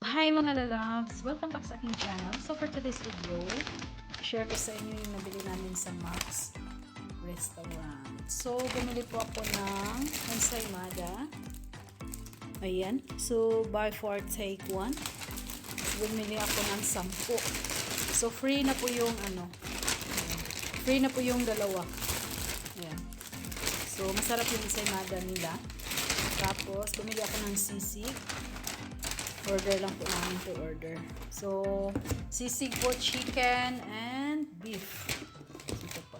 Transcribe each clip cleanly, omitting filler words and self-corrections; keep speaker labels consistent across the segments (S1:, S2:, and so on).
S1: Hi mga lalabs! Welcome back sa aking channel. So for today's video, share ko sa inyo yung nabili namin sa Max Restaurant. So bumili po ako ng ensaymada. Ayan. So buy 4 take 1. Bumili ako ng 10. So free na po yung free na po yung dalawa. Ayan. So masarap yung ensaymada nila. Tapos bumili ako ng sisig. Order lang po namin to order. So, sisig po, chicken, and beef. Ito po.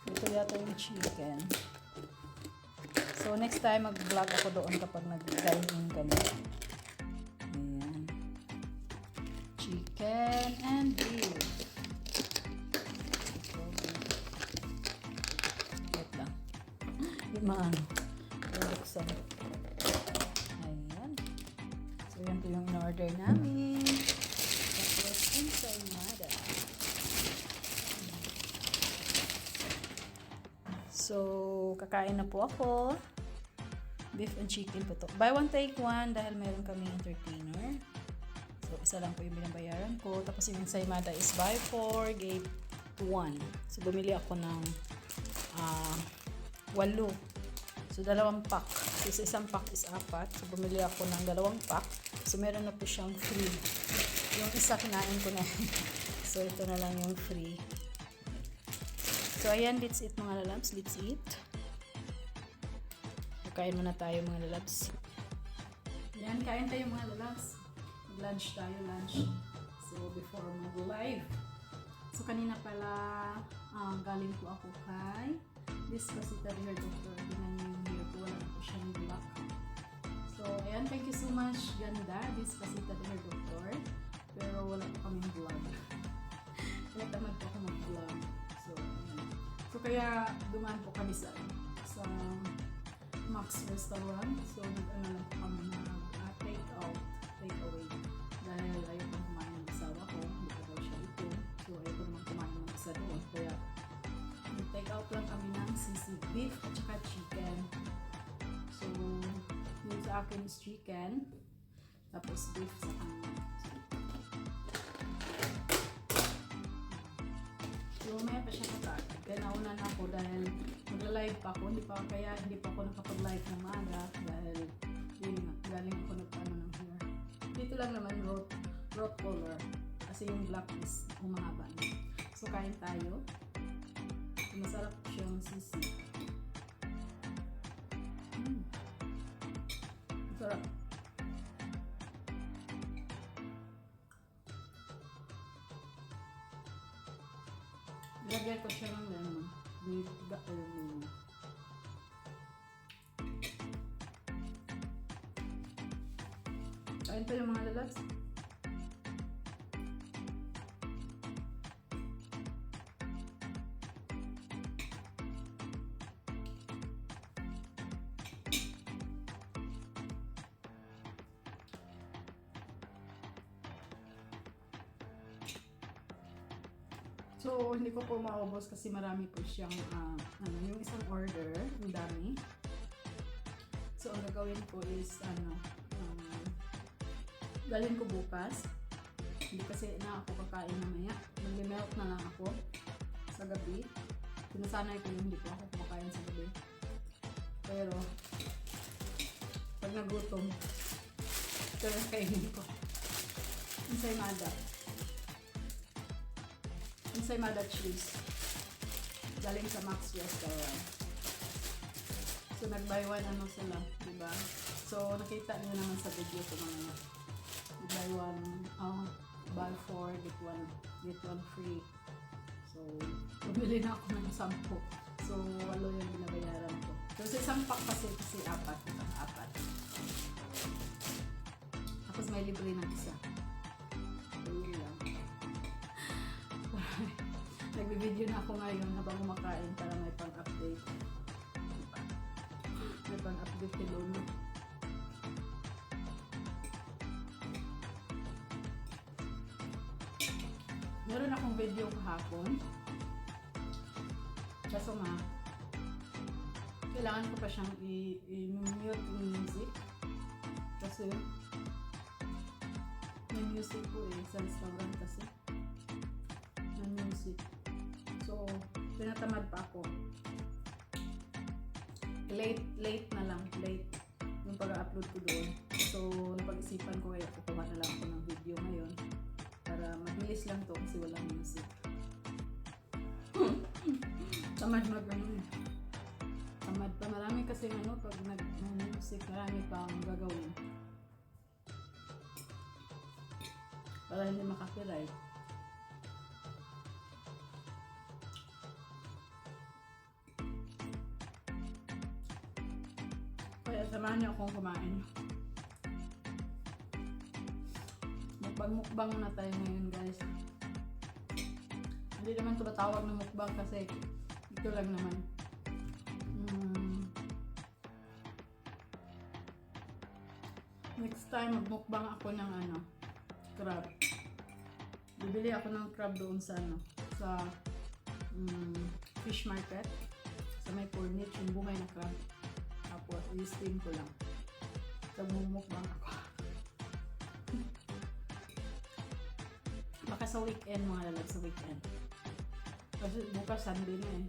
S1: Ito yata yung chicken. So, next time mag-vlog ako doon kapag nag-dine-in kami. Ayan. Chicken and beef. Wait lang. Yung mga buksan. So, yan po yung in-order namin. Tapos, ensaymada. So, kakain na po ako. Beef and chicken po to. Buy one, take one dahil meron kami entertainer. So, isa lang po yung binabayaran ko. Tapos, yung ensaymada is buy 4, get 1. So, bumili ako ng 8. So, 2 pack. So, isang pack is 4. So, bumili ako ng 2 pack. So, meron na po siyang free. Yung isa, kinain ko na. So, ito na lang yung free. So, ayan. Let's eat mga lalabs. Let's eat. Kain muna tayo mga lalabs. Ayan, kain tayo mga lalabs. Mag-lunch tayo, lunch. So, before mag-live. So, kanina pala, galing po ako kay Despacito Hair Doctor. Tingnan niyo yung hair ko. Wala na po siyang black. So, ayan. Thank you so much. Ganda. Despacito Hair Doctor. Pero wala po kaming vlog. Natamad po ako mag-vlog. So, ayan. So, kaya dumaan po kami sa Max Restaurant. So, nag-ano lang po kami na take away. Dahil ayaw pang kumain ng asawa ko. Hindi pa daw siya ito. So, ayaw ko naman kumain ng isa doon. Kaya, take out lang kami ng sisig beef at saka chicken. So, yung sa akin is chicken. Tapos beef sa kanya. So, may pa siya katag. Kaya nauna na ako dahil magla-live pa ako. Hindi pa ako nakapag-live ng maaga. Dahil yun nga, galing ako nagpaano ng hair. Dito lang naman road color. Kasi yung black is humahaba. So, kain tayo. Masarap siyang sisig. Masarap. Lagyan ko siya ng kain pa yung mga lalabs. So, hindi ko po maubos kasi marami po siyang, yung isang order, ang dami. So, ang gagawin ko is, dalhin ko bukas. Hindi kasi na ako kakain mamaya. Mag-melt na lang ako sa gabi. Sinasanay ko yung hindi po ako kumakain sa gabi. Pero, pag nagutom, ito lang kainin ko. Ensaymada cheese. Galing sa Max Restaurant. So, nag-buy one sila, diba? So, nakita niyo naman sa video ko mga buy one, buy 4, get one free. So, bumili na ako ng 10. So, 8 yung binabayaran ko. So, sa isang pack kasi 4. Tapos may libre ng isa. Nagbi-video na ako ngayon habang kumakain para may pang-update. May pang-update kay Lolo. Meron akong video kahapon. Kaso nga, kailangan ko pa siyang i-mute yung music. Kasi may music po eh, sa restaurant kasi. May music. So, tinatamad pa ako. Late na lang, late yung pag-upload ko doon. So, napag-isipan ko kaya kukuha na lang ako ng video ngayon para mabilis lang to kasi walang music. Tamad mag tamad pa, marami kasi ano pag nag-music, marami pa ang gagawin para hindi makapiright. Kaya samahan niyo akong kumain. Magpag-mukbang na tayo ngayon, guys. Hindi naman ito matawag na mukbang kasi ito lang naman. Next time magmukbang ako ng ano, crab. Bibili ako ng crab doon sa ano, sa fish market. Sa may Pornich, yung buhay na crab. Tapos, i-steam ko lang. So, mumukbang ako. Baka sa weekend, mga lalag sa weekend. Kasi bukas Sunday na eh.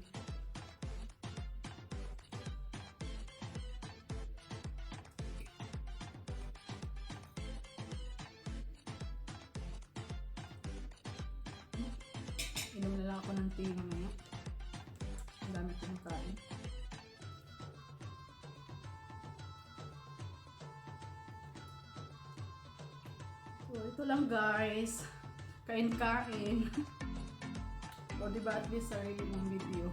S1: Inom na lang ako ng tea mamaya. Ang dami kong kain. So, ito lang guys. Kain-kain. O, diba at least sarili mong video.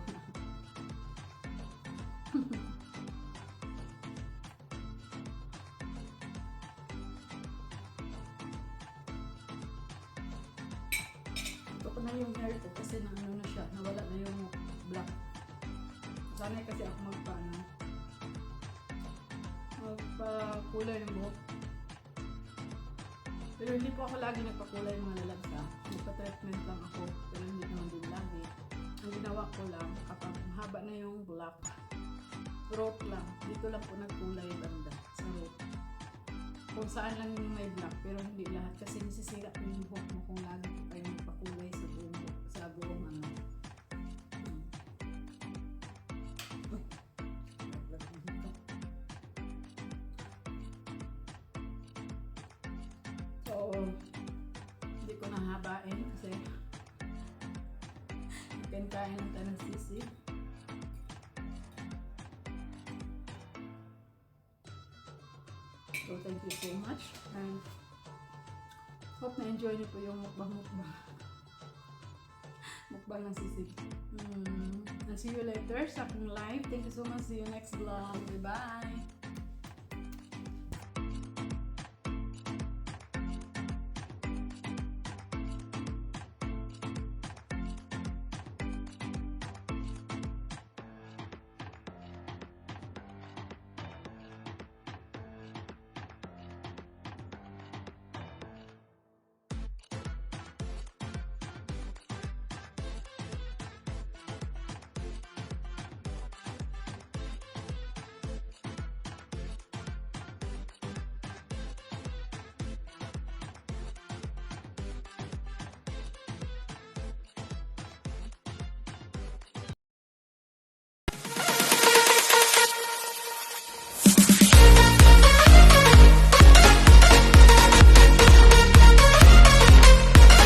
S1: Ito ko na yung hair ko kasi na ano na siya. Nawala na yung black. Sanay kasi ako magpa-kulay ng buhok. Pero hindi po ako lagi nagpakulay mga lalagsa. Nagpa-treatment lang ako. Pero hindi naman din lagi. Ang ginawa ko lang, kapag mahaba na yung black, root lang. Dito lang po nagkulay banda sa root. Kung saan lang yung may black, pero hindi lahat. Kasi nasisira po yung buhok mo kung lagi po kayo nagpakulay sa buong buhok. Sa buong ano. So, hindi ko nahabain kasi kain lang tayo ng sisig. So, thank you so much and hope na-enjoy niyo po yung mukbang ng sisig. And see you later sa aking live. Thank you so much. See you next vlog. Bye-bye!